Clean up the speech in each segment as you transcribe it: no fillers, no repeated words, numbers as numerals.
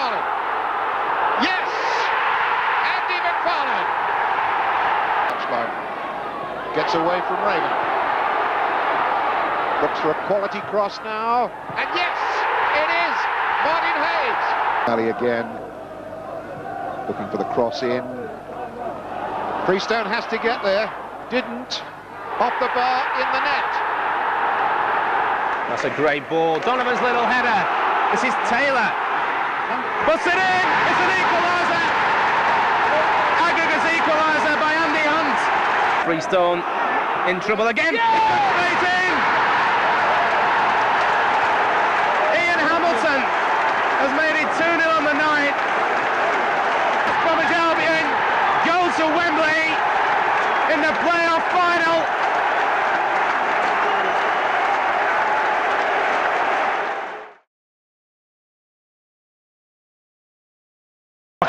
McFarlane. Yes! Andy McFarlane. Touchline. Gets away from Raven. Looks for a quality cross now. And yes, it is Martin Hayes. Ali again. Looking for the cross in. Freestone has to get there. Didn't. Off the bar, in the net. That's a great ball. Donovan's little header. This is Taylor. Puts it in. It's an equaliser. Aggregates equaliser by Andy Hunt. Freestone in trouble again. Straight in. Ian Hamilton has made it 2-0 on the night. West Bromwich Albion go to Wembley in the playoff final.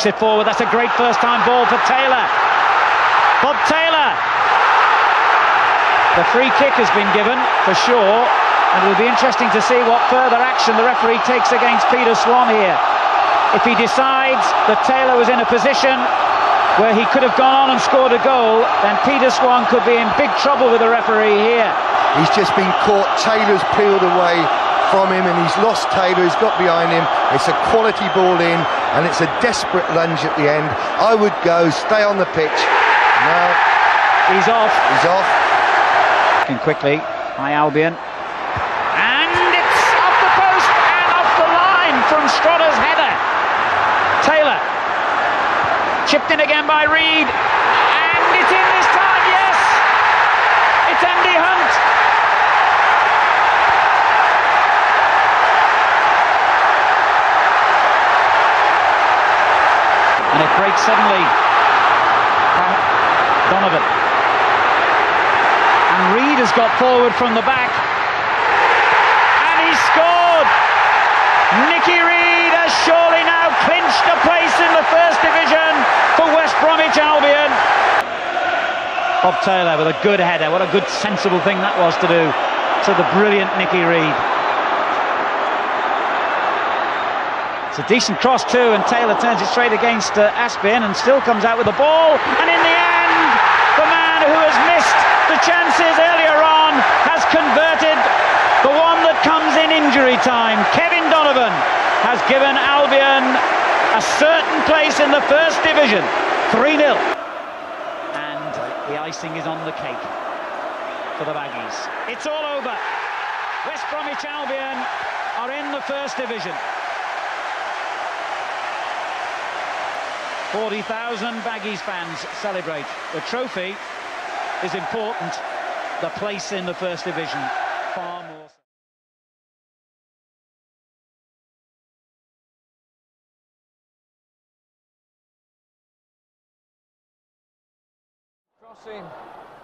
It forward. That's a great first-time ball for Taylor. Bob Taylor. The free kick has been given for sure, and it'll be interesting to see what further action the referee takes against Peter Swan here. If he decides that Taylor was in a position where he could have gone on and scored a goal, then Peter Swan could be in big trouble with the referee here. He's just been caught. Taylor's peeled away from him and he's lost Taylor. He's got behind him. It's a quality ball in and it's a desperate lunge at the end. I would go, stay on the pitch. No. He's off. He's off. Looking quickly, high Albion. And it's off the post and off the line from Strotter's header. Taylor. Chipped in again by Reed. And it's in this time, yes! It's Andy Hunt. And it breaks suddenly from Donovan. And Reed has got forward from the back. And he scored! Nicky Reed has surely now clinched a place in the First Division for West Bromwich Albion. Bob Taylor with a good header. What a good sensible thing that was to do to the brilliant Nicky Reed. It's a decent cross too, and Taylor turns it straight against Aspin and still comes out with the ball. And in the end, the man who has missed the chances earlier on has converted the one that comes in injury time. Kevin Donovan has given Albion a certain place in the First Division. 3-0. And the icing is on the cake for the Baggies. It's all over. West Bromwich Albion are in the First Division. 40,000 Baggies fans celebrate. The trophy is important. The place in the First Division, far more. Crossing,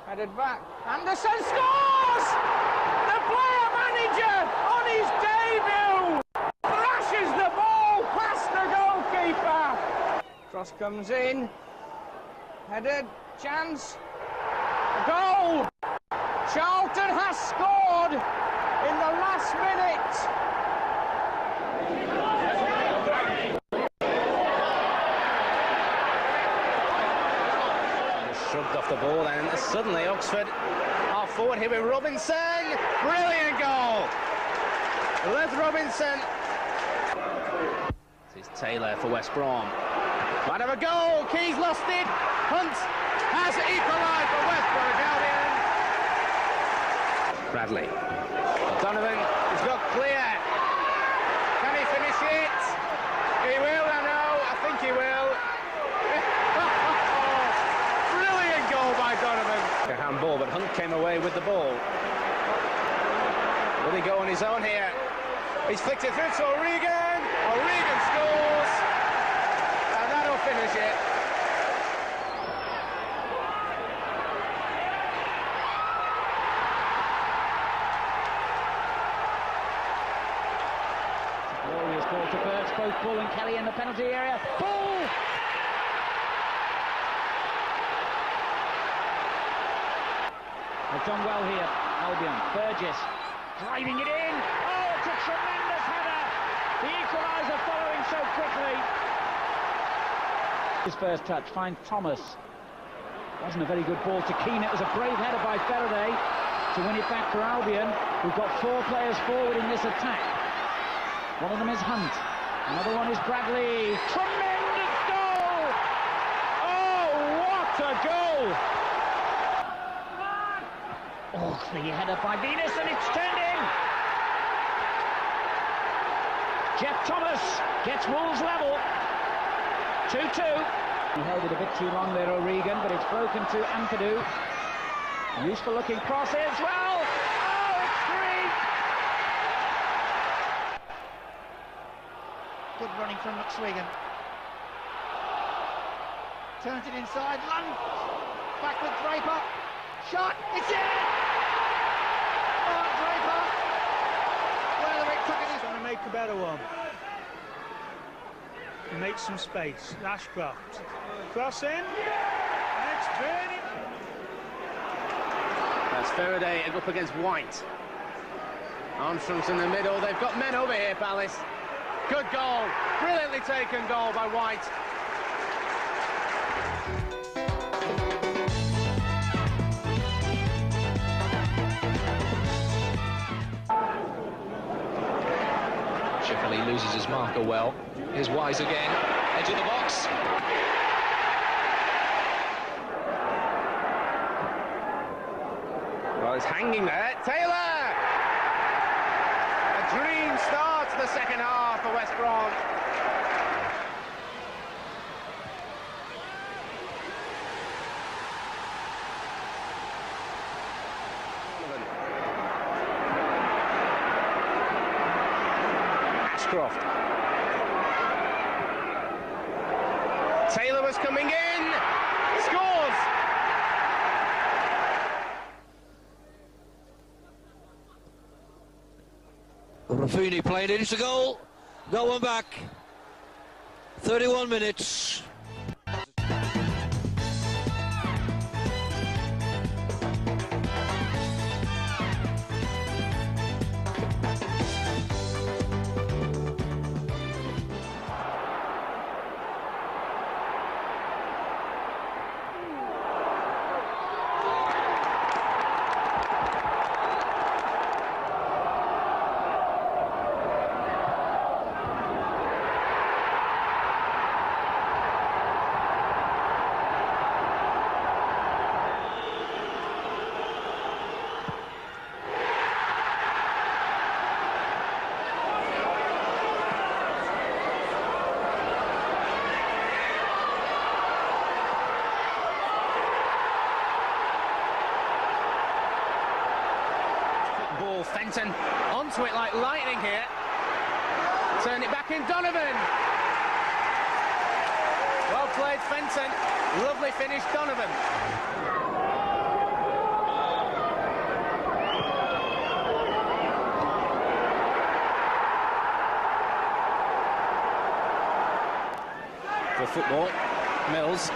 headed back. Anderson scores! The player manager on his debut thrashes the ball past the goalkeeper. Cross comes in, headed, chance, goal! Charlton has scored in the last minute. Shrugged off the ball and suddenly Oxford are forward here with Robinson. Brilliant goal! Les Robinson. This is Taylor for West Brom. Might have a goal. Keys lost it. Hunt has equalised for West Bromwich Albion. Bradley. Donovan has got clear. Can he finish it? He will, I know. I think he will. Brilliant goal by Donovan. A handball, but Hunt came away with the ball. Will he go on his own here? He's flicked it through to O'Regan. O'Regan scores. And that'll finish it. Glorious ball to Birch, both Bull and Kelly in the penalty area. Bull! They've done well here, Albion. Burgess driving it in. Oh, it's a tremendous header The equaliser following so quickly. His first touch finds Thomas. Wasn't a very good ball to Keane. It was a brave header by Faraday to win it back for Albion, who've got 4 players forward in this attack. One of them is Hunt. Another one is Bradley. Tremendous goal! Oh, what a goal! Oh, the header by Venus, and it's turned in! Jeff Thomas gets Wolves level. 2-2. He held it a bit too long there, O'Regan, but it's broken to Ampadu. Useful looking cross here as well. Oh, it's 3. Good running from McSwigan. Turns it inside, lunge. Back with Draper. Shot, it's in! Oh, Draper. Well, it took it. He's Trying to make a better one. Make some space. Ashcroft. Cross in. It's turning. That's Faraday up against White. Armstrong's in the middle. They've got men over here, Palace. Good goal. Brilliantly taken goal by White. Shifley loses his marker well. Here's Wise again, edge of the box. Well, it's hanging there. Taylor! A dream start to the second half for West Brom. Ashcroft. Taylor was coming in, scores! Raffini played it, it's a goal. No one back. 31 minutes. Fenton onto it like lightning here. Turn it back in, Donovan. Well played, Fenton. Lovely finish, Donovan. For football, Mills.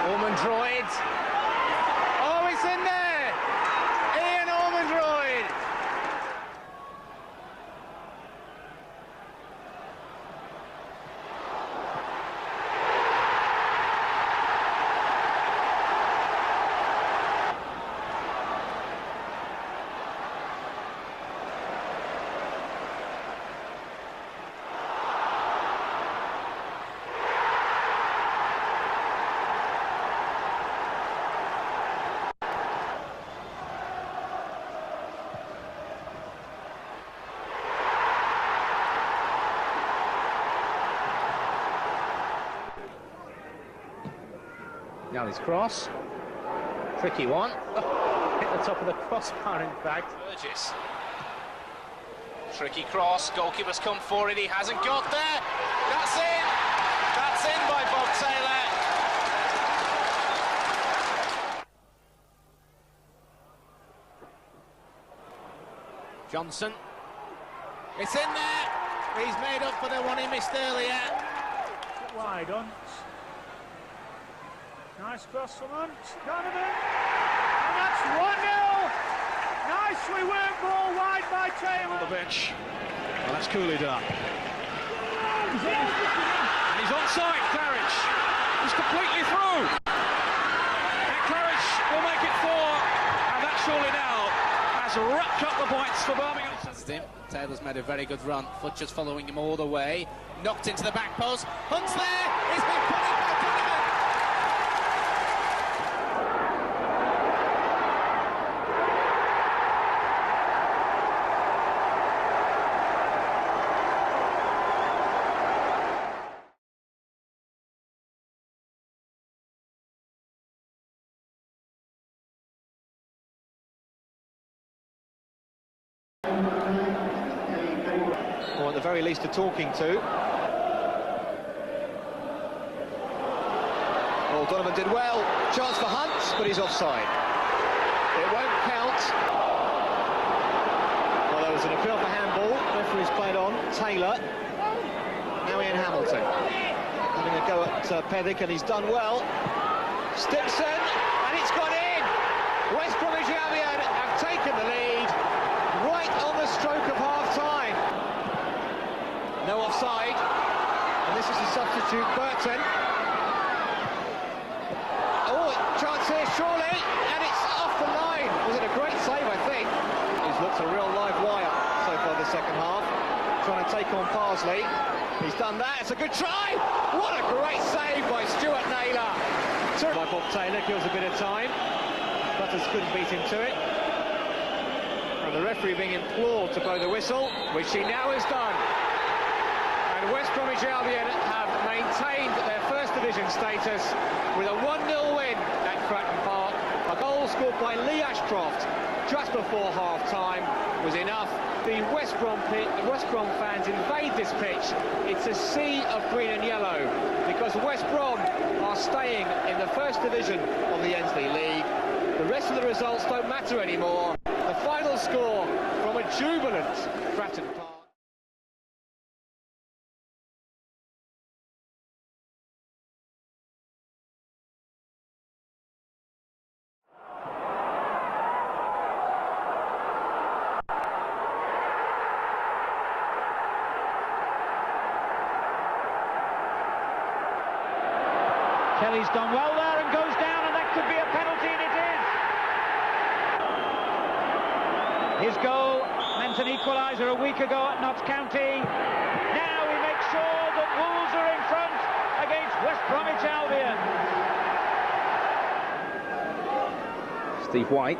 Ormond Droid. Oh, it's in there! Now his cross, tricky one, hit the top of the crossbar in fact. Burgess. Tricky cross, goalkeeper's come for it, he hasn't got there. That's in by Bob Taylor. Johnson, it's in there, he's made up for the one he missed earlier. Wide, Hunt. Nice cross from Hunt. Donovan. And that's 1-0. Nice nicely worked ball wide by Taylor. On the bench. Well, that's coolly done. And he's onside, Claridge. He's completely through. And Claridge will make it 4. And that surely now has wrapped up the points for Birmingham. Taylor's made a very good run. Futcher's following him all the way. Knocked into the back post. Hunt's there. He's been put in by Donovan. Or at the very least a talking to. Well, Donovan did well. Chance for Hunt, but he's offside. It won't count. Well, there was an appeal for handball. Referee's played on. Taylor. Now Ian Hamilton. Having a go at Pethick, and he's done well. Stimson, and it's gone in. West Bromwich Albion have taken the lead right on the stroke of half-time. No offside, and this is the substitute, Burton. Oh, chance here, surely, and it's off the line. Was it a great save, I think? He's looked a real live wire so far this second half, trying to take on Parsley. He's done that, it's a good try! What a great save by Stuart Naylor! By Bob Taylor, kills a bit of time. Butters couldn't beat him to it. And the referee being implored to blow the whistle, which he now has done. And West Bromwich Albion have maintained their First Division status with a 1-0 win at Cratton Park. A goal scored by Lee Ashcroft just before half-time was enough. The West Brom fans invade this pitch. It's a sea of green and yellow because West Brom are staying in the First Division of the Ensley League. The rest of the results don't matter anymore. The final score from a jubilant Cratton Park. Kelly's done well there and goes down, and that could be a penalty, and it is. His goal meant an equaliser a week ago at Notts County. Now he makes sure that Wolves are in front against West Bromwich Albion. Steve White.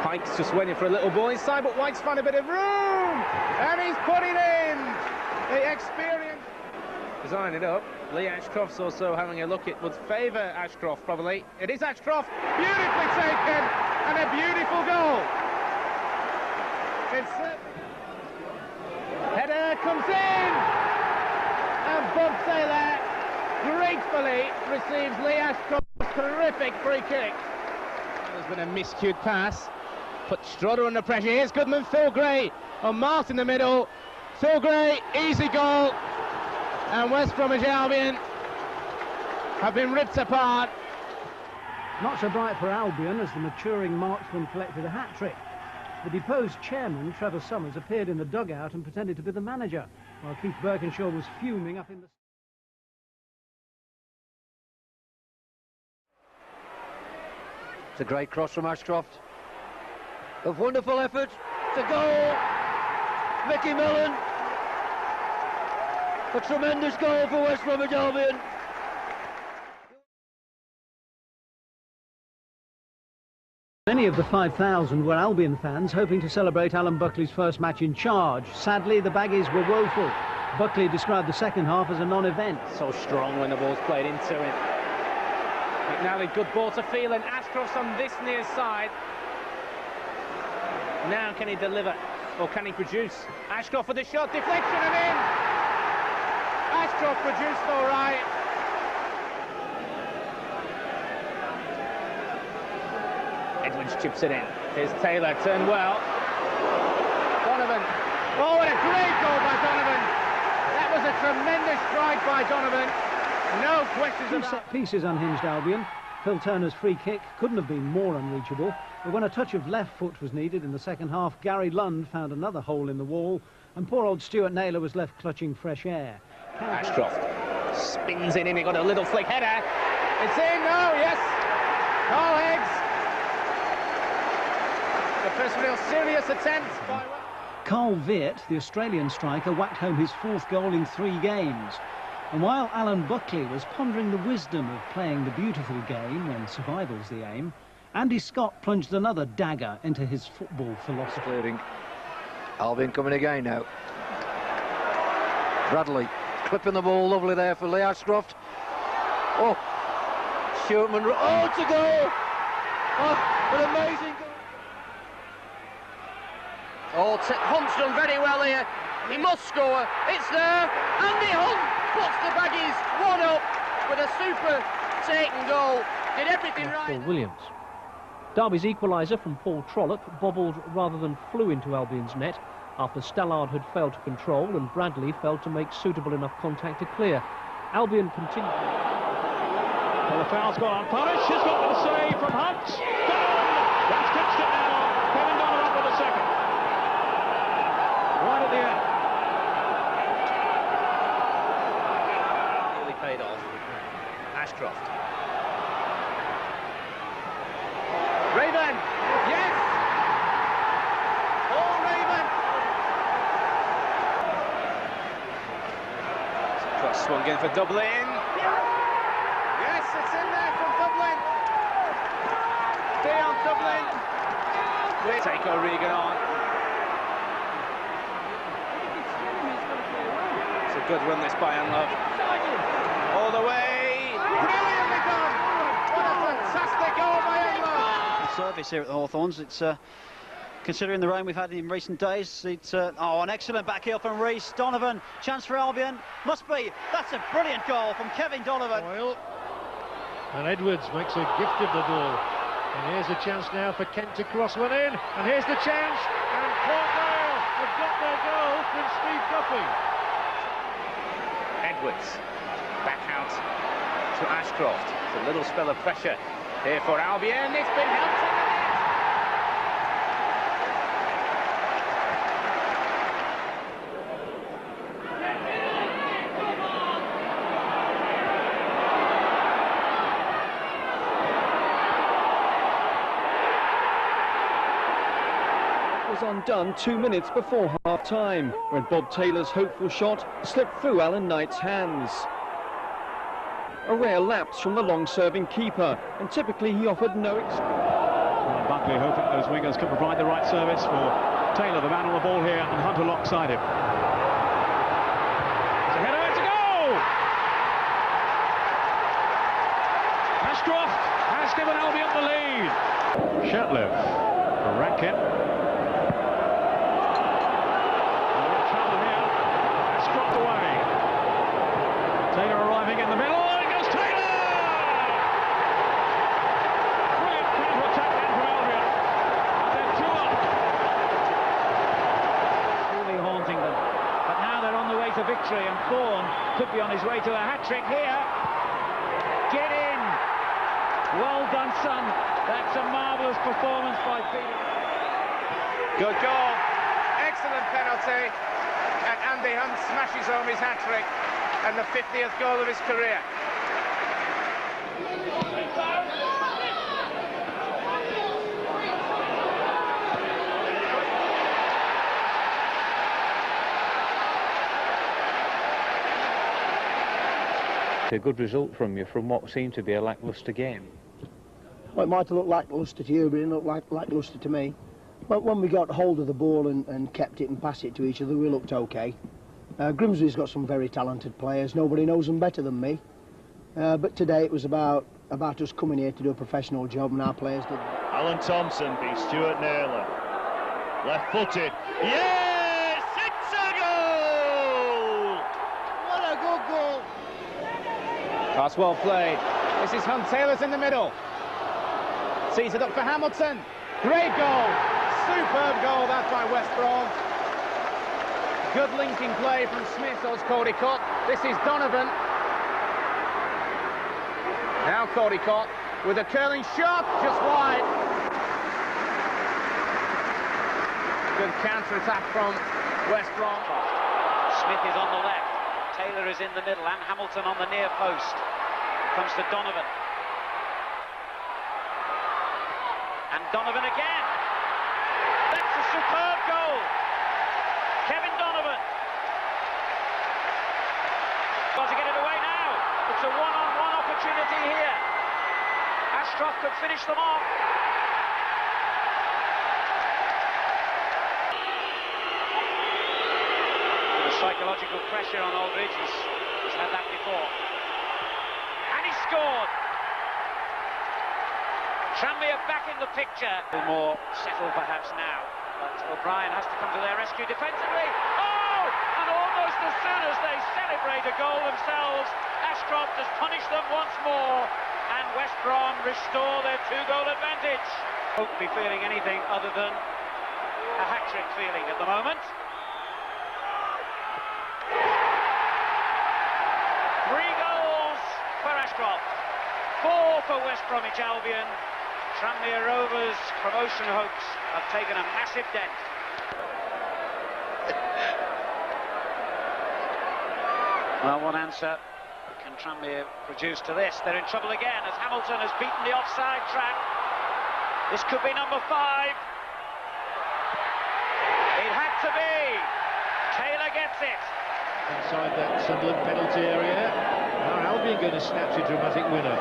Pike's just waiting for a little ball inside, but White's found a bit of room, and he's put it in. The experience. Design it up. Lee Ashcroft's also having a look. It would favour Ashcroft, probably. It is Ashcroft. Beautifully taken, and a beautiful goal. It's header comes in, and Bob Taylor gratefully receives Lee Ashcroft's terrific free kick. There's been a miscued pass. Put Stroder under pressure. Here's Goodman, Phil Gray on Mart in the middle. Phil Gray, easy goal. And West Bromwich Albion have been ripped apart. Not so bright for Albion as the maturing marksman collected a hat-trick. The deposed chairman, Trevor Summers, appeared in the dugout and pretended to be the manager, while Keith Birkinshaw was fuming up in the... It's a great cross from Ashcroft. A wonderful effort. It's a goal. Mickey Millen. A tremendous goal for West Bromwich Albion. Many of the 5,000 were Albion fans hoping to celebrate Alan Buckley's first match in charge. Sadly, the Baggies were woeful. Buckley described the second half as a non-event. So strong when the ball's played into him. McNally, good ball to Phelan. Ashcroft's on this near side. Now can he deliver, or can he produce? Ashcroft for the shot, deflection and in! Ashcroft produced all right. Edwards chips it in. Here's Taylor, turned well. Donovan. Oh, what a great goal by Donovan. That was a tremendous strike by Donovan. No questions Two about... set pieces unhinged Albion. Phil Turner's free kick couldn't have been more unreachable. But when a touch of left foot was needed in the second half, Gary Lund found another hole in the wall, and poor old Stuart Naylor was left clutching fresh air. Ashcroft spins it in, he got a little flick header. It's in, no, yes. Carl Higgs. The first real serious attempt by... Carl Veart, the Australian striker, whacked home his 4th goal in 3 games. And while Alan Buckley was pondering the wisdom of playing the beautiful game when survival's the aim, Andy Scott plunged another dagger into his football philosophy. Albion coming again now. Bradley clipping the ball, lovely there for Lee Ashcroft. Oh, Schumann, oh, it's a goal! Oh, an amazing goal! Oh, Hunt's done very well here. He must score. It's there. Andy Hunt puts the Baggies 1-up with a super taken goal. Did everything right. Paul Williams. Derby's equaliser from Paul Trollope bobbled rather than flew into Albion's net after Stallard had failed to control and Bradley failed to make suitable enough contact to clear. Albion continued. Well, the foul's gone unpunished. He's got the save from Hunt. Gone! That's pitched it now. Kevin Donovan with the second. Right at the end. Nearly paid off. Ashcroft. Raven! Yes! Oh, Raven! Cross swung in for Dublin. Yes, it's in there from Dublin. Dion Dublin. We take O'Regan on. It's a good run, this by Love. All the way. Brilliantly done. What a fantastic goal by Love. Service here at the Hawthorns. It's considering the rain we've had in recent days. It's oh, an excellent back heel from Rees. Donovan, chance for Albion. Must be. That's a brilliant goal from Kevin Donovan. And Edwards makes a gift of the ball. And here's a chance now for Kent to cross one in. And here's the chance. And Port Vale have got their goal from Steve Duffy. Edwards back out to Ashcroft. It's a little spell of pressure here for Albion. It's been helped in the net. Was undone 2 minutes before half-time when Bob Taylor's hopeful shot slipped through Alan Knight's hands. A rare lapse from the long-serving keeper, and typically he offered no Well, Buckley hoping those wingers can provide the right service for Taylor, the man on the ball here, and Hunt alongside him. It's a header, it's a goal! Ashcroft has given Albion the lead. Shetlev for Rankin. Taylor arriving in the middle, and it goes Taylor! Brilliant counter-attack then from Albion. They're 2-up. Truly haunting them. But now they're on the way to victory, and Thorne could be on his way to a hat-trick here. Get in! Well done, son. That's a marvellous performance by Peter. Good goal. Excellent penalty. And Andy Hunt smashes home his hat-trick. And the 50th goal of his career. A good result from you from what seemed to be a lacklustre game. Well, it might have looked lacklustre to you, but it looked lacklustre to me. But when we got hold of the ball and kept it and passed it to each other, we looked okay. Grimsby's got some very talented players. Nobody knows them better than me. But today it was about us coming here to do a professional job, and our players did. Alan Thompson beats Stuart Naylor. Left-footed. Yes! It's a goal! What a good goal! Pass well played. This is Hunt. Taylor's in the middle. Sees it up for Hamilton. Great goal. Superb goal that by West Brom. Good linking play from Smith as Caldicott. This is Donovan. Now Caldicott with a curling shot, just wide. Good counter-attack from West Brom. Smith is on the left. Taylor is in the middle, and Hamilton on the near post. Comes to Donovan. And Donovan again. That's a superb goal. Kevin Donovan. Got to get it away now. It's a one-on-one opportunity here. Ashcroft could finish them off. The psychological pressure on Aldridge. He's had that before. And he scored. Tranmere back in the picture. A little more settled perhaps now, but O'Brien has to come to their rescue defensively. Oh! And almost as soon as they celebrate a goal themselves, Ashcroft has punished them once more, and West Brom restore their 2-goal advantage. Won't be feeling anything other than a hat-trick feeling at the moment. 3 goals for Ashcroft, 4 for West Bromwich Albion. Tranmere Rovers' promotion hopes have taken a massive dent. Well, what answer can Tranmere produce to this? They're in trouble again as Hamilton has beaten the offside trap. This could be number 5. It had to be. Taylor gets it. Inside that Sunderland penalty area. Now Albion going to snatch a dramatic winner.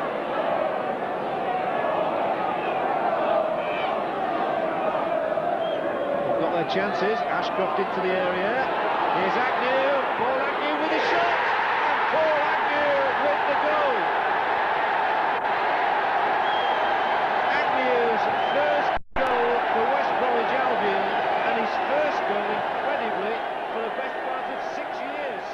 They've got their chances. Ashcroft into the area. Here's Agnew. Paul Agnew with a shot. And Paul Agnew with the goal. Agnew's first goal for West Bromwich Albion, and his first goal incredibly for the best part of 6 years.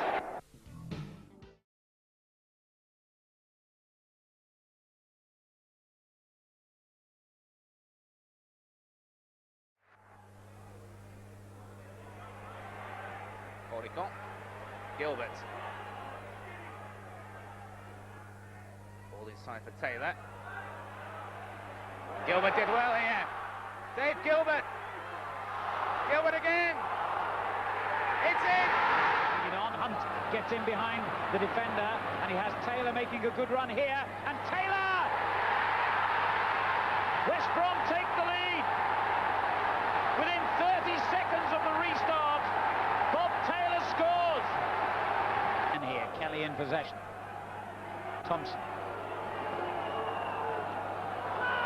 Oricon. Gilbert. Ball inside for Taylor. Gilbert did well here. Dave Gilbert. Gilbert again. It's in. Hanging on, Hunt gets in behind the defender, and he has Taylor making a good run here. And Taylor! West Brom take the lead. Within 30 seconds of the restart, Bob Taylor scores. And here, Kelly in possession. Thompson.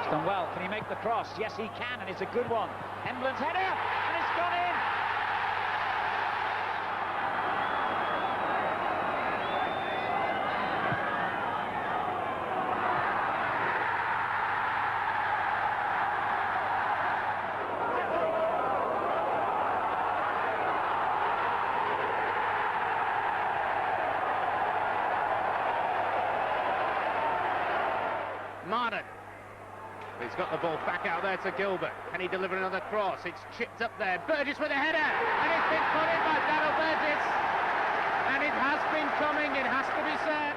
It's done well. Can he make the cross? Yes, he can, and it's a good one. Emblen's header, and it's gone in. Martin. He's got the ball back out there to Gilbert. Can he deliver another cross? It's chipped up there. Burgess with a header. And it's been put in by Daryl Burgess. And it has been coming, it has to be said.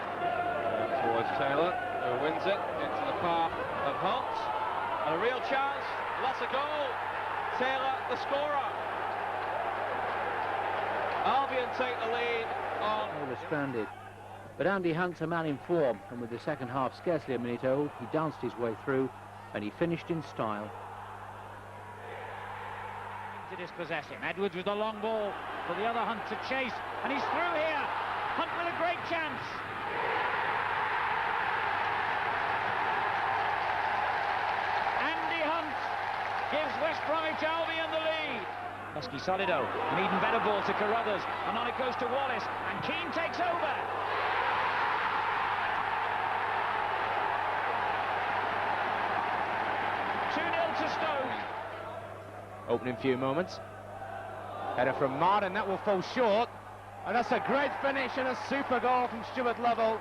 Towards Taylor, who wins it into the path of Hunt. And a real chance. That's a goal. Taylor, the scorer. Albion take the lead on... Taylor stranded. But Andy Hunt's a man in form, and with the second half scarcely a minute old, he danced his way through, and he finished in style. To dispossess him. Edwards with the long ball for the other Hunt to chase, and he's through here. Hunt with a great chance. Andy Hunt gives West Bromwich Albion the lead. Husky Solido, an even better ball to Carruthers, and on it goes to Wallace, and Keane takes over. Opening few moments. Header from Martin, that will fall short. And that's a great finish and a super goal from Stuart Lovell.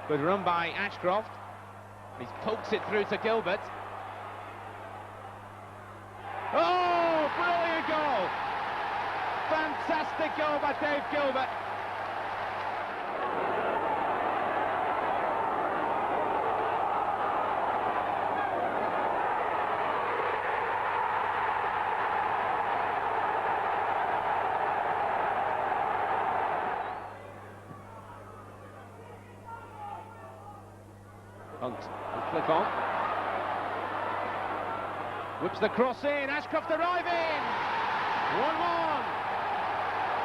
Good run by Ashcroft. He pokes it through to Gilbert. Oh, brilliant goal! Fantastic goal by Dave Gilbert. Hunt will flick on. Whips the cross in, Ashcroft arriving! 1-1.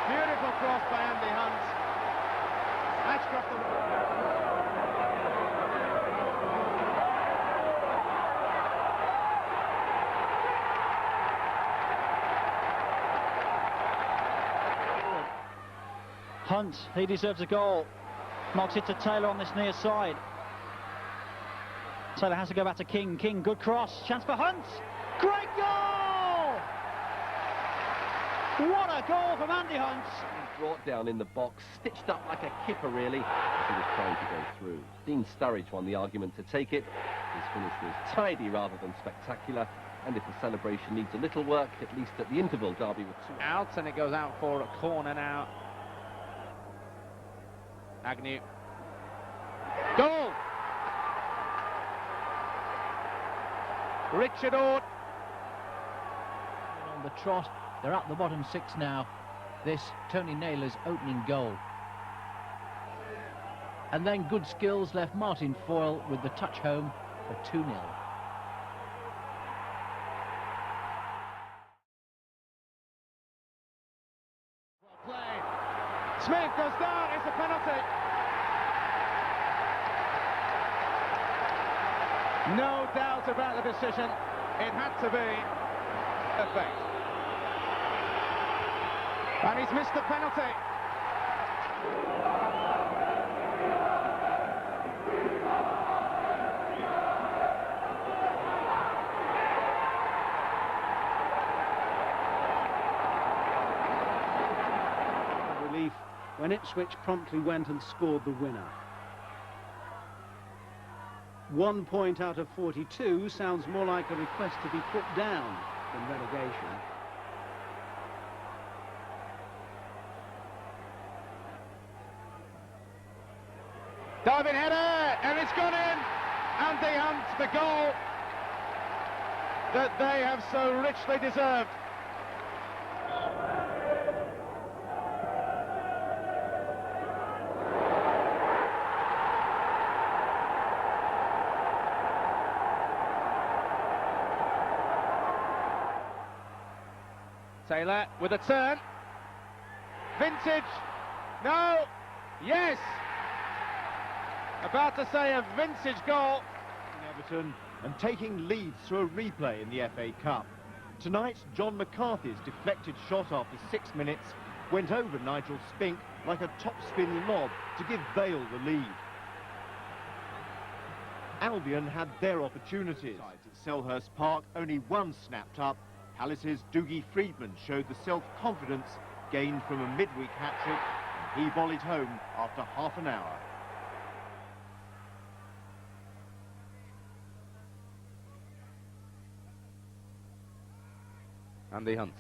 Beautiful cross by Andy Hunt. Ashcroft. Hunt, he deserves a goal. Knocks it to Taylor on this near side. Taylor has to go back to King. King, good cross. Chance for Hunt. Great goal! What a goal from Andy Hunt. Brought down in the box, stitched up like a kipper, really. He was trying to go through. Dean Sturridge won the argument to take it. His finish was tidy rather than spectacular. And if the celebration needs a little work, at least at the interval, Derby were 2 out, and it goes out for a corner now. Agnew. Goal! Richard Ord. On the trot, they're up the bottom 6 now. This, Tony Naylor's opening goal. And then good skills left Martin Foyle with the touch home for 2-0. Well played. Smith goes down, it's a penalty. No doubt about the decision. It had to be perfect. And he's missed the penalty. Relief when Ipswich promptly went and scored the winner. 1 point out of 42 sounds more like a request to be put down than relegation. Diving header, and it's gone in. Andy Hunt, the goal that they have so richly deserved. Taylor with a turn. Vintage. No. Yes. About to say a vintage goal. Everton and taking leads through a replay in the FA Cup. Tonight, John McCarthy's deflected shot after 6 minutes went over Nigel Spink like a topspin lob to give Vale the lead. Albion had their opportunities. At Selhurst Park, only one snapped up. Palace's Dougie Friedman showed the self-confidence gained from a midweek hat-trick, and he volleyed home after half an hour. Andy Hunt.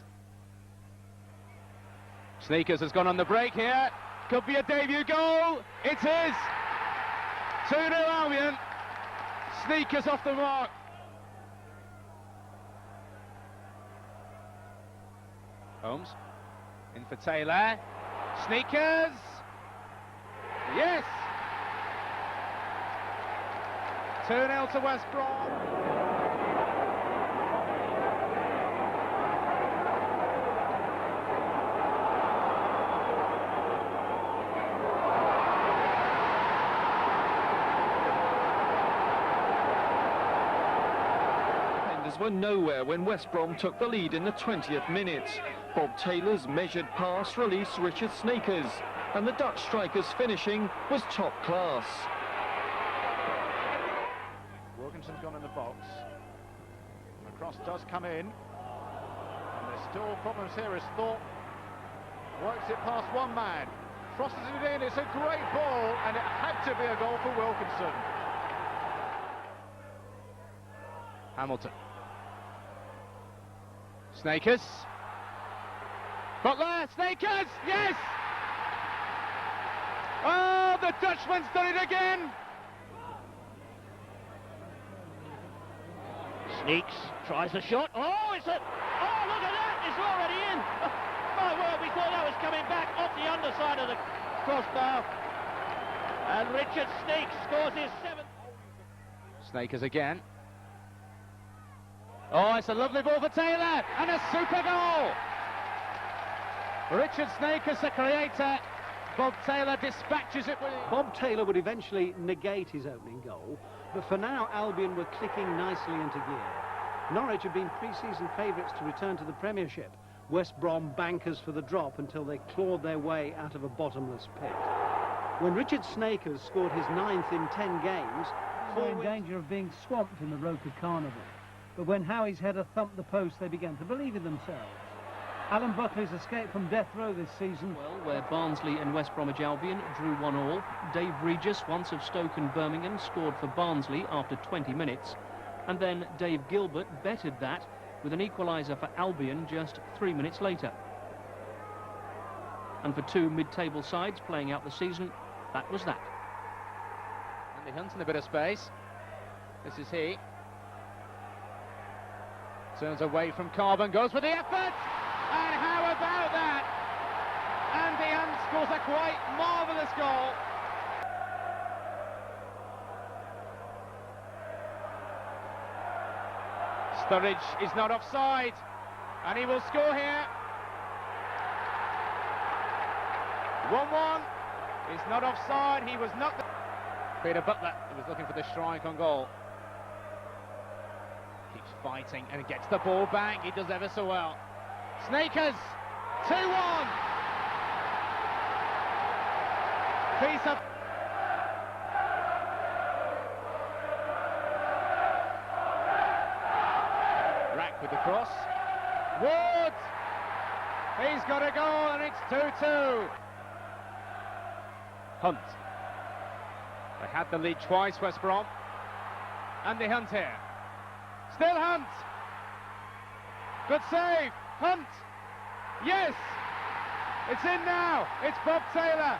Sneakers has gone on the break here. Could be a debut goal. It is. 2-0 Albion. Sneakers off the mark. Holmes. In for Taylor. Sneakers. Yes. 2-0 to West Brom. Were nowhere when West Brom took the lead in the 20th minute. Bob Taylor's measured pass released Richard Sneakers, and the Dutch striker's finishing was top class. Wilkinson's gone in the box. The cross does come in. And there's still problems here as Thorpe works it past one man. Crosses it in, it's a great ball, and it had to be a goal for Wilkinson. Hamilton. Snakers. Butler, Snakers, yes! Oh, the Dutchman's done it again! Sneaks, tries a shot. Oh, it's a... Oh, look at that! It's already in! My word, we thought that was coming back off the underside of the crossbar. And Richard Sneaks scores his 7th. Snakers again. Oh, it's a lovely ball for Taylor, and a super goal! Richard Snakers, the creator. Bob Taylor dispatches it with... Bob Taylor would eventually negate his opening goal, but for now Albion were clicking nicely into gear. Norwich had been pre-season favourites to return to the Premiership. West Brom bankers for the drop until they clawed their way out of a bottomless pit. When Richard Snakers scored his 9th in 10 games, they were in danger of being swamped in the Roker Carnival. But when Howie's header thumped the post, they began to believe in themselves. Alan Buckley's escape from death row this season. Well, where Barnsley and West Bromwich Albion drew 1-1. Dave Regis, once of Stoke and Birmingham, scored for Barnsley after 20 minutes. And then Dave Gilbert bettered that with an equaliser for Albion just 3 minutes later. And for two mid-table sides playing out the season, that was that. Andy Hunt in a bit of space. This is he. Turns away from Carbon, goes for the effort! And how about that? Andy Hunt scores a quite marvellous goal. Sturridge is not offside, and he will score here. 1-1. He's not offside, he was not... Peter Butler, he was looking for the strike on goal. Keeps fighting and gets the ball back, he does ever so well. Snakers, 2-1. Piece of... Rack with the cross. Ward! He's got a goal and it's 2-2. Hunt. They had the lead twice, West Brom. Andy Hunt here. Still Hunt. Good save. Hunt. Yes. It's in now. It's Bob Taylor.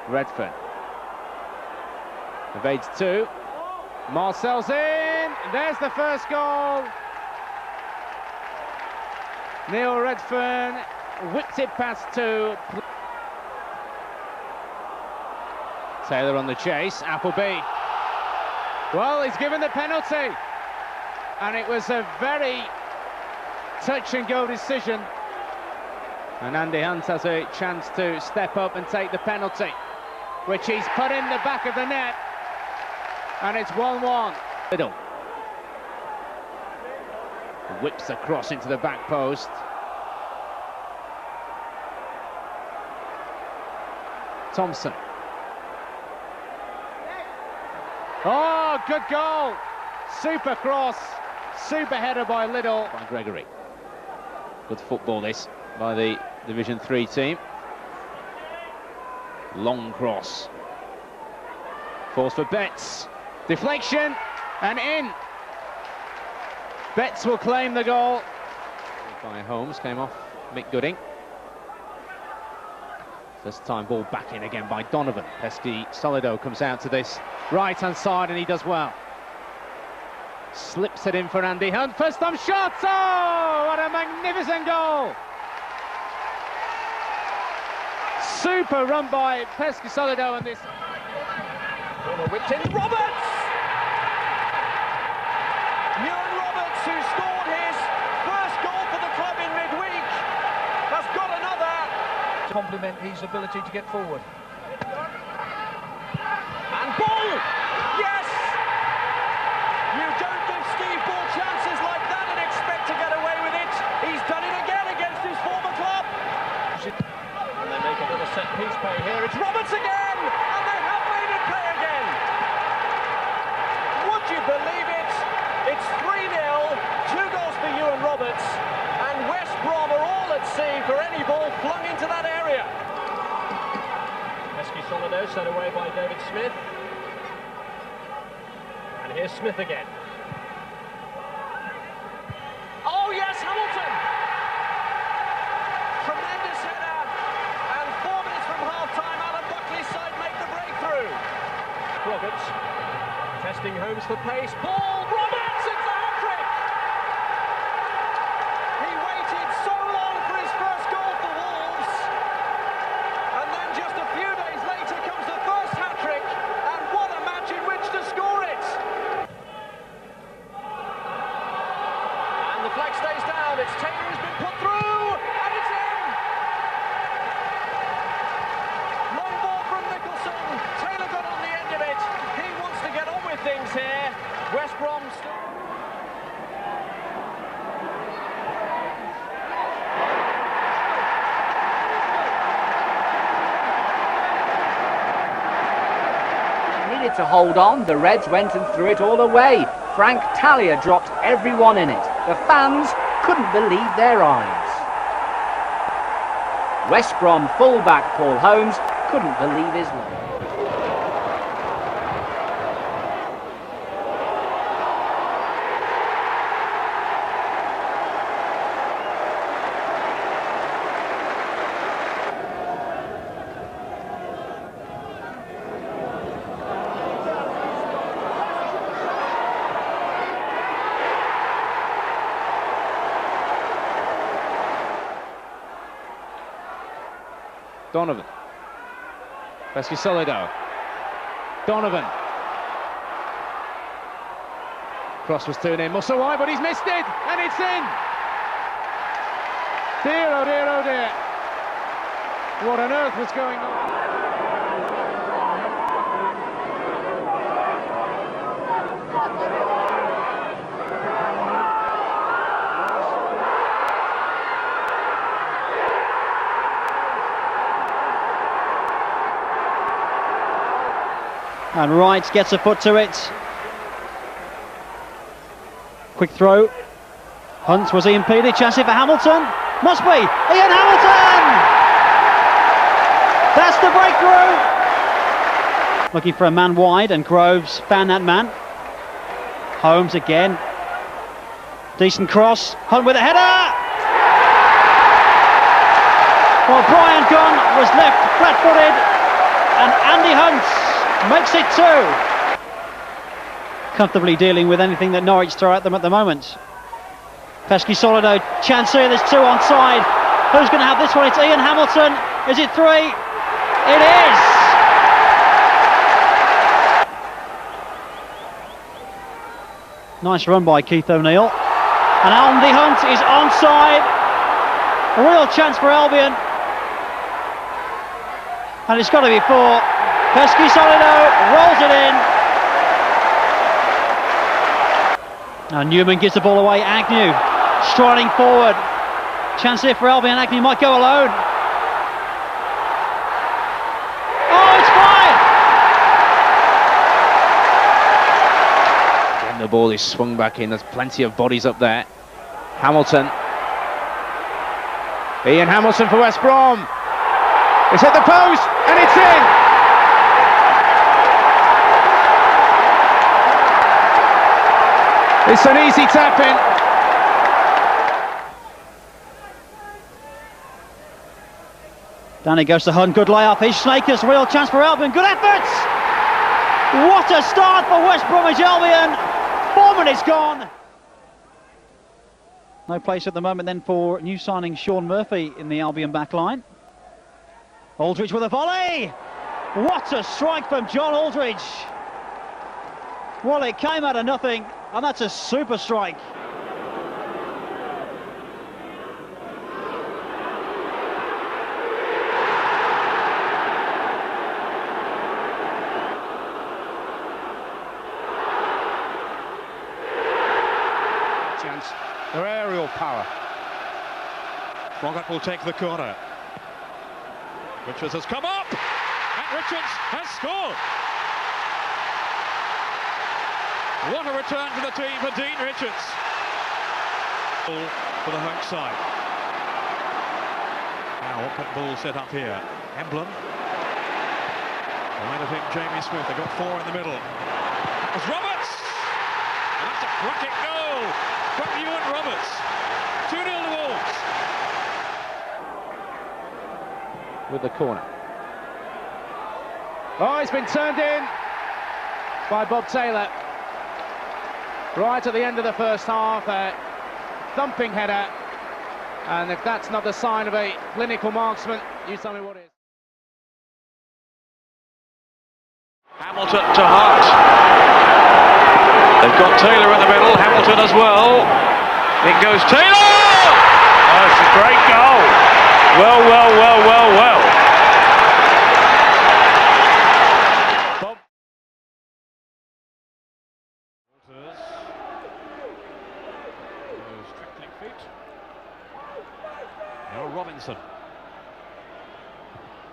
Redfern evades two. Marcel's in. There's the first goal. Neil Redfern whipped it past two. Taylor on the chase. Appleby. Well, he's given the penalty. And it was a very touch and go decision. And Andy Hunt has a chance to step up and take the penalty, which he's put in the back of the net, and it's 1-1. Middle. Whips across into the back post. Thompson. Oh, good goal. Super cross. Super header by Liddell. By Gregory. Good football this by the Division 3 team. Long cross. Falls for Betts. Deflection and in. Betts will claim the goal. By Holmes, came off Mick Gooding. This time ball back in again by Donovan. Pesky Solido comes out to this right-hand side and he does well. Slips it in for Andy Hunt. First time shot. Oh, what a magnificent goal. Super run by Pesky Solido and this. Whipped in, Roberts! Ewan Roberts, who scored his first goal for the club in midweek, has got another. Compliment his ability to get forward. And ball! Yes! You don't give Steve Ball chances like that and expect to get away with it. He's done it again against his former club. And they make another set-piece play here. It's Roberts again! And they have made it play again! Would you believe it? It's 3-0, 2 goals for Ewan Roberts, and West Brom are all at sea for any ball flung into that area. Pesky Solido set away by David Smith. And here's Smith again. Oh yes, Hamilton! Tremendous header, and 4 minutes from half-time, Alan Buckley's side make the breakthrough. Racing Homes for pace. Paul Roberts, it's a hat-trick! He waited so long for his first goal for Wolves, and then just a few days later comes the first hat-trick, and what a match in which to score it! And the flag stays down. It's Taylor who's been put through, and it's in! Long ball from Nicholson. Taylor got on the end of it. He wants to get on with things here. West Brom still... Needed to hold on. The Reds went and threw it all away. Frank Talia dropped everyone in it. The fans couldn't believe their eyes. West Brom fullback Paul Holmes couldn't believe his luck. Donovan. Pesky Solido. Donovan. Cross was turned in. Muscle wide, but he's missed it, and it's in. Dear, oh dear, oh dear. What on earth was going on? And Wright gets a foot to it. Quick throw. Hunt, was he impeded? Chance here for Hamilton. Must be. Ian Hamilton! That's the breakthrough. Looking for a man wide, and Groves found that man. Holmes again. Decent cross. Hunt with a header! Well, Brian Gunn was left flat-footed, and Andy Hunt makes it 2. Comfortably dealing with anything that Norwich throw at them at the moment. Pesky Solido, chance here, there's 2 onside. Who's going to have this one? It's Ian Hamilton. Is it 3? It is! Nice run by Keith O'Neill. And Andy Hunt is onside. A real chance for Albion. And it's got to be 4. Pesky Solido rolls it in. Now Newman gives the ball away. Agnew striding forward. Chance here for Albion. Agnew might go alone. Oh, it's fine! And the ball is swung back in. There's plenty of bodies up there. Hamilton. Ian Hamilton for West Brom. It's hit the post, and it's in! It's an easy tap-in. Down he goes to Hunt, good layup. His Snakers, real chance for Albion. Good efforts! What a start for West Bromwich Albion. 4 minutes gone. No place at the moment then for new signing Sean Murphy in the Albion back line. Aldridge with a volley! What a strike from John Aldridge! Well, it came out of nothing, and that's a super strike. Chance. Their aerial power. Froggatt will take the corner. Richards has come up, and Richards has scored. What a return to the team for Dean Richards. For the home side. Now what can Bull set up here? Emblem. Ahead of him, Jamie Smith. They got 4 in the middle. That was Roberts, and that's a cracking goal from Ewan Roberts. 2-0 to Wolves. With the corner. Oh, it's been turned in by Bob Taylor. right at the end of the first half, a thumping header, and if that's not the sign of a clinical marksman, you tell me what is. Hamilton to Hart. They've got Taylor in the middle, Hamilton as well. In goes Taylor! Oh, it's a great goal. Well. Those trickling feet. Now Robinson.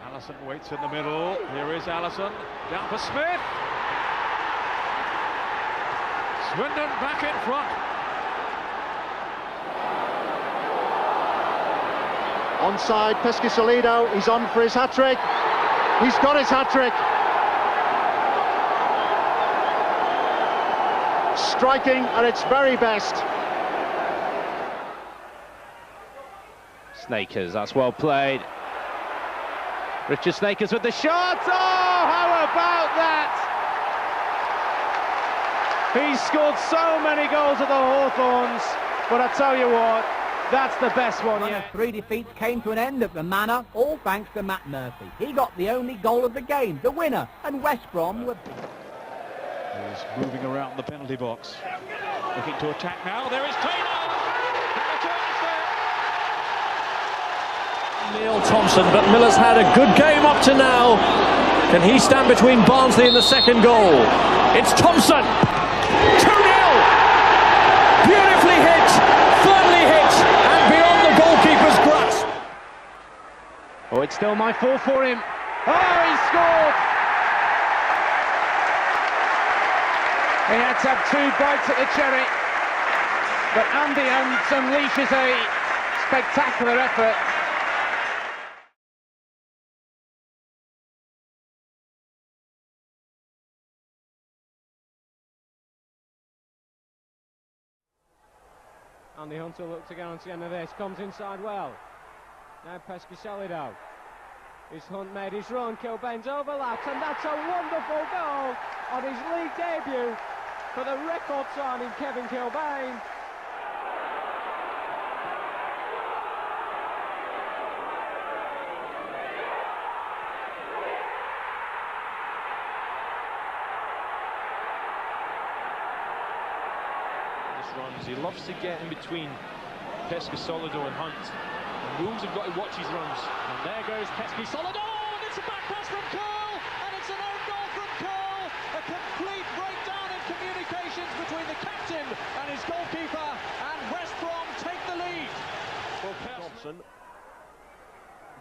Allison waits in the middle. Here is Allison. Down for Smith. Swindon back in front. Onside, Pescasolido, he's on for his hat-trick. He's got his hat-trick. Striking at its very best. Snakers, that's well played. Richard Snakers with the shot. Oh, how about that? He's scored so many goals at the Hawthorns, but I tell you what, that's the best one yet. 3 defeats came to an end at the Manor, all thanks to Matt Murphy. He got the only goal of the game, the winner, and West Brom were... He's moving around the penalty box. Looking to attack now. There is Taylor! Neil Thompson, but Miller's had a good game up to now. Can he stand between Barnsley and the second goal? It's Thompson! 2-0! Beautifully hit, firmly hit, and beyond the goalkeeper's grasp. Oh, it's still my fault for him. Oh, he scored! He had to have 2 bites at the cherry, but Andy Hunt unleashes a spectacular effort. Andy Hunt will look to get on to the end of this, comes inside well. Now Pescasolido. His Hunt made his run, Kilbane's overlapped, and that's a wonderful goal on his league debut for the record signing Kevin Kilbane. Runs. He loves to get in between Pescasolido and Hunt. And Wolves have got to watch his runs. And there goes Pescasolido, and it's a back pass from Curl, and it's an own goal from Curl. A complete breakdown in communications between the captain and his goalkeeper, and West Brom take the lead. Well, Thompson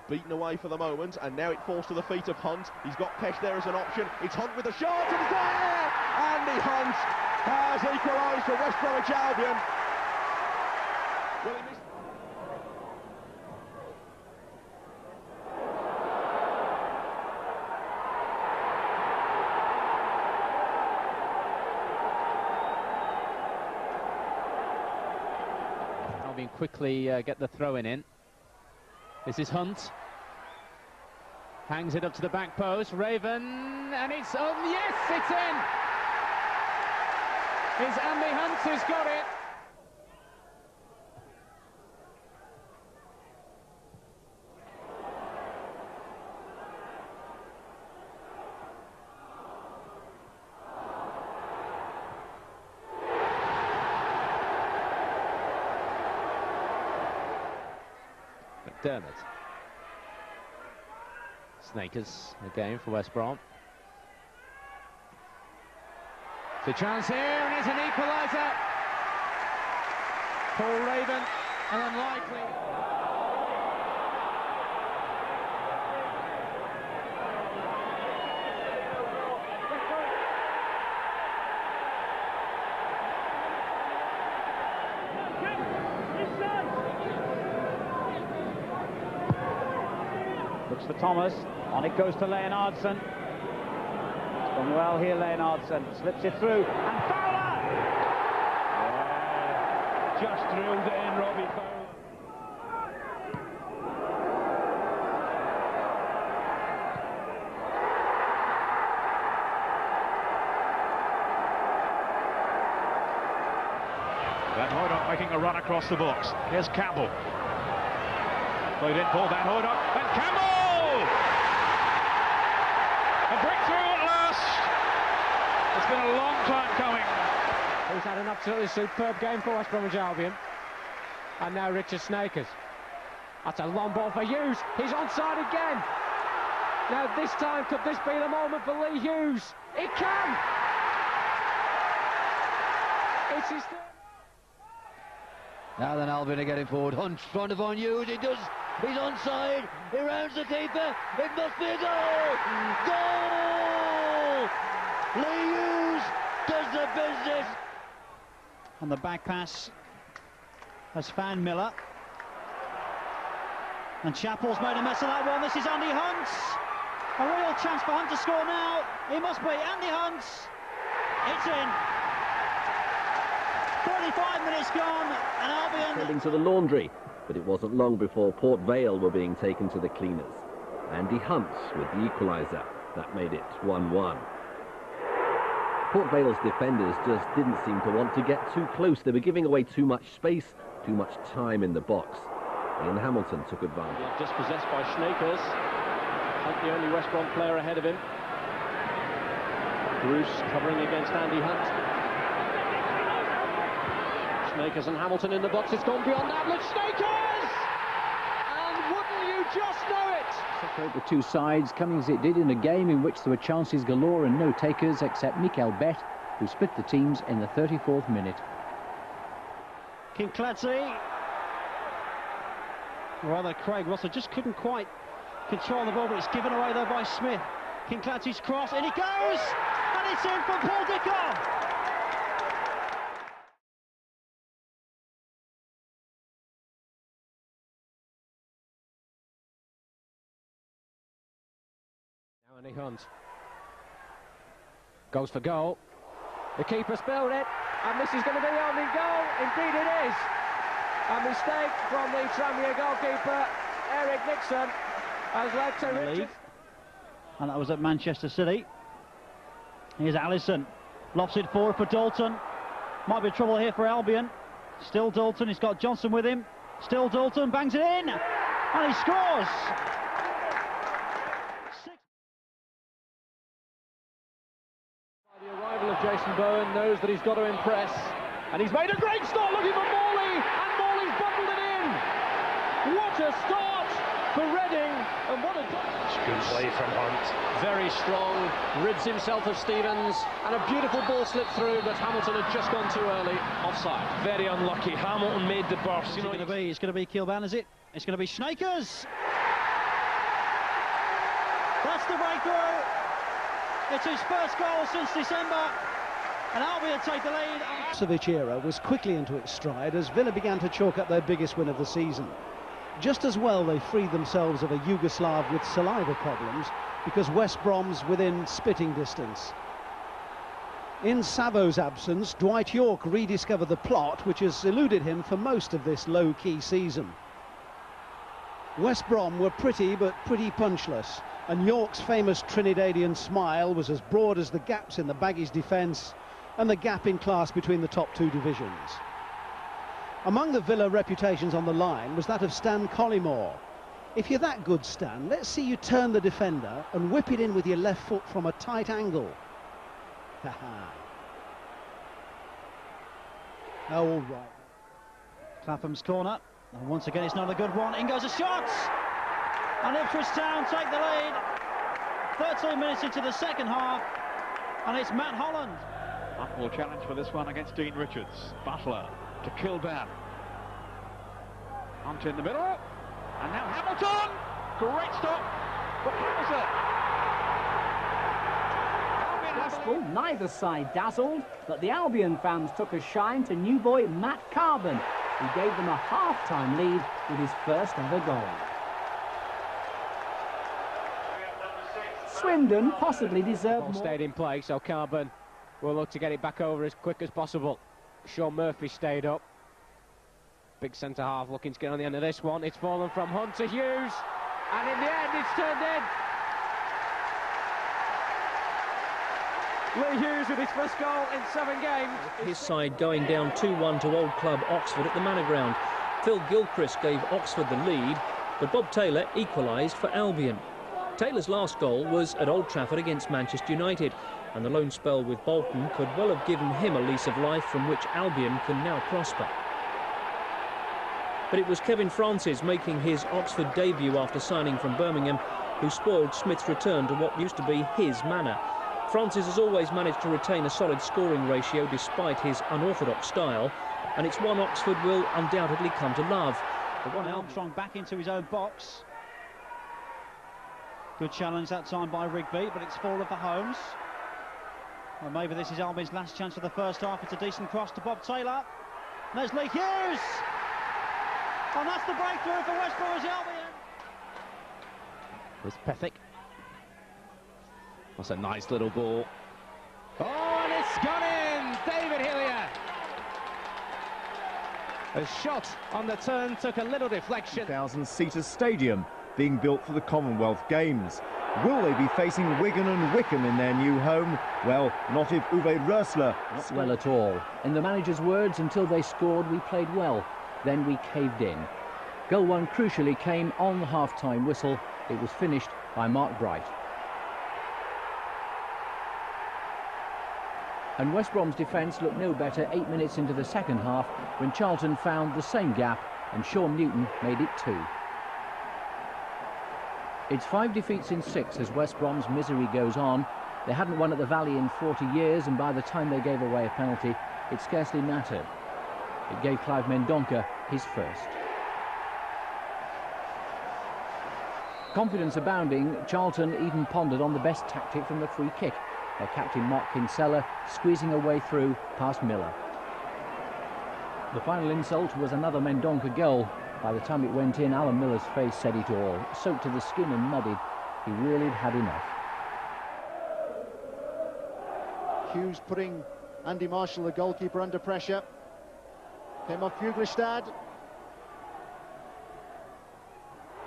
beaten away for the moment, and now it falls to the feet of Hunt. He's got Pesh there as an option. It's Hunt with a shot, and it's there! Andy Hunt has equalised for West Bromwich Albion. Well, he missed... Albion quickly get the throw-in in. This is Hunt. Hangs it up to the back post. Raven, and it's on. Yes, it's in. It's Andy Hunt who's got it. McDermott. Snakers again for West Brom. It's a chance here, and it's an equaliser. Paul Raven, and unlikely. Looks for Thomas, on it goes to Leonardson. It's gone well here, Leonardson, slips it through, and Fowler! Yeah, just drilled it in, Robbie Fowler. making a run across the box. Here's Campbell. Played in, Paul Van Hooydonk, and Campbell! A breakthrough at last! It's been a long time coming. He's had an absolutely superb game for West Bromwich Albion. And now Richard Snakers. That's a long ball for Hughes. He's onside again. Now this time, could this be the moment for Lee Hughes? It can! It's his third. Now then Albion are getting forward. Hunt trying to find Hughes. He does. He's onside. He rounds the keeper. It must be a goal! Goal! Lee Hughes does the business. And the back pass has found Miller. And Chappell's made a mess of that one. This is Andy Hunt. A real chance for Hunt to score now. He must be Andy Hunt. It's in. 35 minutes gone, and Albion... Heading to the laundry, but it wasn't long before Port Vale were being taken to the cleaners. Andy Hunt with the equaliser. That made it 1-1. Port Vale's defenders just didn't seem to want to get too close. They were giving away too much space, too much time in the box. Ian Hamilton took advantage. Dispossessed by Snakers. Hunt, the only West Brom player ahead of him. Bruce covering against Andy Hunt. Snakers and Hamilton in the box. It's gone beyond that. Look, Snakers! And wouldn't you just know it? Separate the two sides, coming as it did in a game in which there were chances galore and no takers except Mikel Bett, who split the teams in the 34th minute. Kincladze. Rather, Craig Russell just couldn't quite control the ball, but it's given away there by Smith. Kincladze's cross, and he goes! And it's in for Paul Dickon! Now Andy Hunt goes for goal. The keeper spilled it, and this is going to be the only goal. Indeed it is. A mistake from the Tranmere goalkeeper, Eric Nixon, has led to Richard. And that was at Manchester City. Here's Allison. Lofts it forward for Dalton. Might be trouble here for Albion. Still Dalton, he's got Johnson with him. Still Dalton, bangs it in! And he scores! The arrival of Jason Bowen knows that he's got to impress. And he's made a great start looking for Morley, and Morley's bundled it in. What a start for Reading, and what a... Good play from Hunt. Very strong, rids himself of Stevens, and a beautiful ball slipped through, but Hamilton had just gone too early, offside. Very unlucky. Hamilton made the burst. It's going to be Kilban, is it? It's going to be Snakers. That's the breakthrough. It's his first goal since December. And Albion take the lead. Kovacic era was quickly into its stride as Villa began to chalk up their biggest win of the season. Just as well they freed themselves of a Yugoslav with saliva problems, because West Brom's within spitting distance. In Savo's absence, Dwight York rediscovered the plot which has eluded him for most of this low-key season. West Brom were pretty but pretty punchless, and York's famous Trinidadian smile was as broad as the gaps in the Baggies' defence and the gap in class between the top two divisions. Among the Villa reputations on the line was that of Stan Collymore. If you're that good, Stan, let's see you turn the defender and whip it in with your left foot from a tight angle. Ha-ha. Oh, all right. Clapham's corner, and once again it's not a good one. In goes a shot! And Ipswich Town take the lead. 13 minutes into the second half, and it's Matt Holland. Hunt will challenge for this one against Dean Richards. Butler to Kilban. Hunt in the middle, and now Hamilton! Great stop for Hamilton. Neither side dazzled, but the Albion fans took a shine to new boy Matt Carbon, who gave them a half-time lead with his first ever goal. Swindon possibly deserved more. Stayed in play, so Carbon will look to get it back over as quick as possible. Sean Murphy stayed up. Big centre-half looking to get on the end of this one. It's fallen from Hunt to Hughes, and in the end it's turned in. Lee Hughes with his first goal in 7 games. His side going down 2-1 to Old Club Oxford at the Manor Ground. Phil Gilchrist gave Oxford the lead, but Bob Taylor equalised for Albion. Taylor's last goal was at Old Trafford against Manchester United, and the loan spell with Bolton could well have given him a lease of life from which Albion can now prosper. But it was Kevin Francis making his Oxford debut after signing from Birmingham who spoiled Smith's return to what used to be his manor. Francis has always managed to retain a solid scoring ratio despite his unorthodox style, and it's one Oxford will undoubtedly come to love. The one Armstrong back into his own box. Good challenge that time by Rigby, but it's fallen for Holmes. Well, maybe this is Albion's last chance for the first half. It's a decent cross to Bob Taylor. And there's Lee Hughes! And that's the breakthrough for West Bromwich Albion. Was Pethick. That's a nice little ball. Oh, and it's gone in! David Hillier! A shot on the turn took a little deflection. 1,000-seater stadium being built for the Commonwealth Games. Will they be facing Wigan and Wickham in their new home? Well, not if Uwe Rösler. Not well at all. In the manager's words, until they scored, we played well. Then we caved in. Goal 1 crucially came on the half-time whistle. It was finished by Mark Bright. And West Brom's defence looked no better 8 minutes into the second half when Charlton found the same gap and Sean Newton made it 2. It's 5 defeats in 6 as West Brom's misery goes on. They hadn't won at the Valley in 40 years, and by the time they gave away a penalty, it scarcely mattered. It gave Clive Mendonca his first. Confidence abounding, Charlton even pondered on the best tactic from the free kick. Their captain Mark Kinsella squeezing a way through past Miller. The final insult was another Mendonca goal. By the time it went in, Alan Miller's face said it all. Soaked to the skin and muddied, he really had enough. Hughes putting Andy Marshall, the goalkeeper, under pressure. Came off Fuglestad.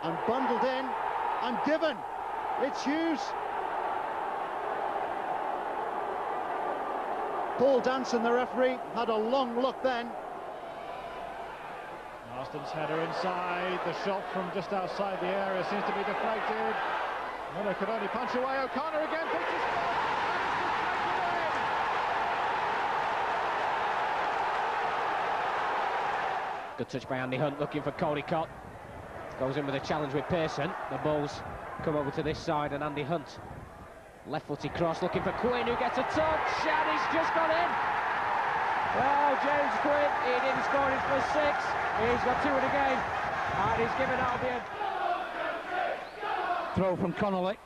And bundled in and given. It's Hughes. Paul Danson, the referee, had a long look then. Marston's header inside, the shot from just outside the area seems to be deflected. Miller could only punch away. O'Connor again takes his spot, and Good touch by Andy Hunt, looking for Cody Cott. Goes in with a challenge with Pearson. The balls come over to this side, and Andy Hunt. Left-footed cross, looking for Quinn, who gets a touch, and he's just gone in. Well, James Quinn, he didn't score his first 6. He's got 2 in the game, and he's given Albion. Throw from Connolly.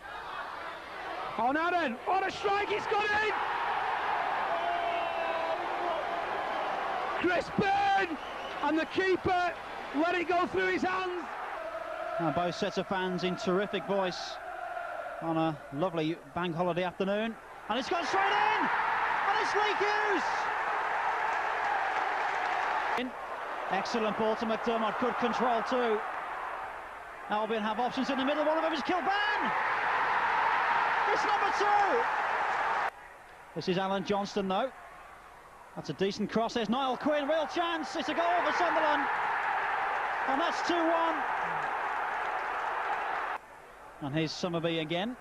On Aaron, what a strike, he's got in! Crispin! And the keeper let it go through his hands. Now both sets of fans in terrific voice on a lovely bank holiday afternoon. And it's gone straight in! And it's Lee Hughes! Excellent ball to McDermott, good control too. Albion have options in the middle, one of them is Kilban! It's number 2! This is Alan Johnston though. That's a decent cross, there's Niall Quinn, real chance, it's a goal for Sunderland. And that's 2-1. And here's Summerby again.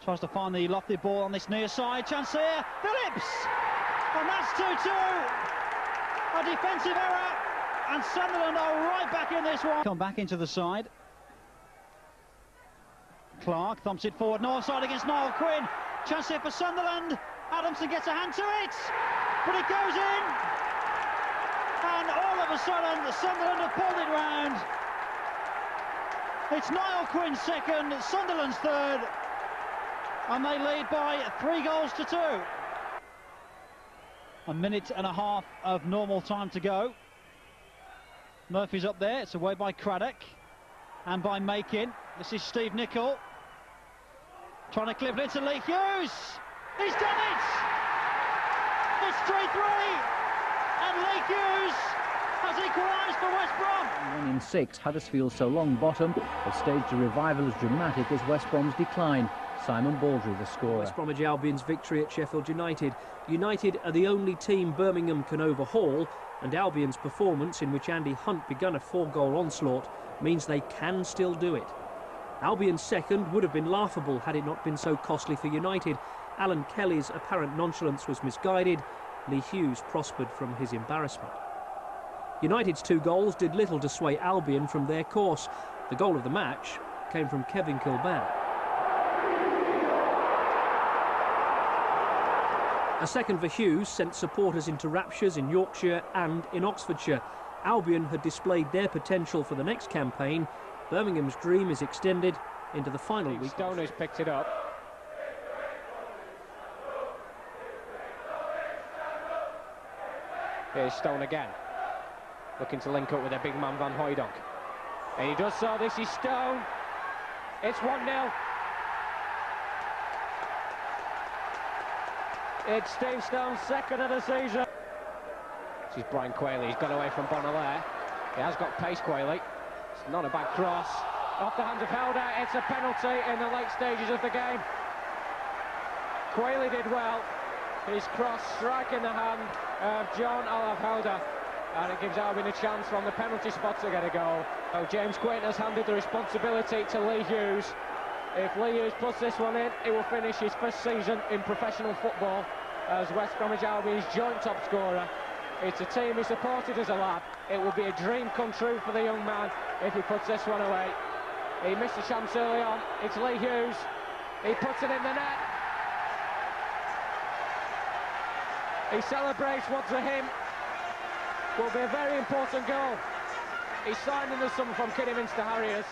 Tries to find the lofty ball on this near side, chance here, Phillips! And that's 2-2. A defensive error, and Sunderland are right back in this one. Come back into the side. Clark thumps it forward, north side against Niall Quinn. Chance here for Sunderland. Adamson gets a hand to it, but it goes in. And all of a sudden, the Sunderland have pulled it round. It's Niall Quinn's second, Sunderland's third, and they lead by 3 goals to 2. A minute and a half of normal time to go. Murphy's up there, it's away by Craddock and by Makin. This is Steve Nicol trying to clip it to Lee Hughes. He's done it! It's 3-3, and Lee Hughes has equalised for West Brom. 1 in 6, Huddersfield's so long bottom have staged a revival as dramatic as West Brom's decline. Simon Baldry, the scorer. West Bromwich Albion's victory at Sheffield United. United are the only team Birmingham can overhaul, and Albion's performance, in which Andy Hunt begun a 4-goal onslaught, means they can still do it. Albion's second would have been laughable had it not been so costly for United. Alan Kelly's apparent nonchalance was misguided. Lee Hughes prospered from his embarrassment. United's 2 goals did little to sway Albion from their course. The goal of the match came from Kevin Kilban. A second for Hughes sent supporters into raptures in Yorkshire and in Oxfordshire. Albion had displayed their potential for the next campaign. Birmingham's dream is extended into the final week. Stoner's picked it up. Here's Stone again, looking to link up with a big man Van Hooijdonk. And he does so. This is Stone. It's 1-0. It's Steve Stone's second of the season. This is Brian Quayle. He's got away from Bonalaire. He has got pace, Quayle. It's not a bad cross. Off the hands of Helder. It's a penalty in the late stages of the game. Quayle did well. His cross striking the hand of John Olaf Helder. And it gives Albion a chance from the penalty spot to get a goal. So James Quinn has handed the responsibility to Lee Hughes. If Lee Hughes puts this one in, he will finish his first season in professional football as West Bromwich Albion's joint top scorer. It's a team he supported as a lad. It will be a dream come true for the young man if he puts this one away. He missed the chance early on. It's Lee Hughes. He puts it in the net. He celebrates what to him will be a very important goal. He's signed in the summer from Kidderminster Harriers.